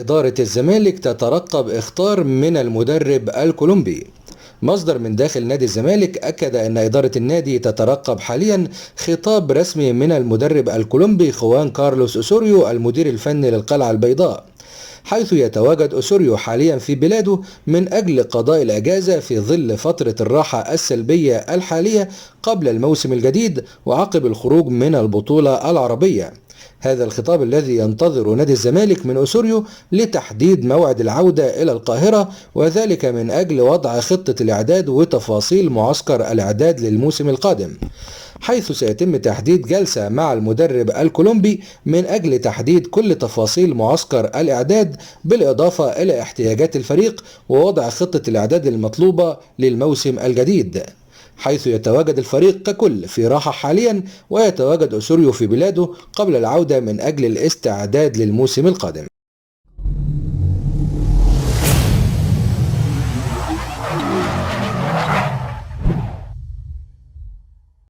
إدارة الزمالك تترقب إخطار من المدرب الكولومبي. مصدر من داخل نادي الزمالك أكد أن إدارة النادي تترقب حاليا خطاب رسمي من المدرب الكولومبي خوان كارلوس أوسوريو المدير الفني للقلعة البيضاء، حيث يتواجد أوسوريو حاليا في بلاده من أجل قضاء الأجازة في ظل فترة الراحة السلبية الحالية قبل الموسم الجديد وعقب الخروج من البطولة العربية. هذا الخطاب الذي ينتظر نادي الزمالك من أوسوريو لتحديد موعد العودة إلى القاهرة، وذلك من أجل وضع خطة الإعداد وتفاصيل معسكر الإعداد للموسم القادم، حيث سيتم تحديد جلسة مع المدرب الكولومبي من أجل تحديد كل تفاصيل معسكر الإعداد بالإضافة إلى احتياجات الفريق ووضع خطة الإعداد المطلوبة للموسم الجديد، حيث يتواجد الفريق ككل في راحة حاليا ويتواجد أوسوريو في بلاده قبل العودة من أجل الاستعداد للموسم القادم.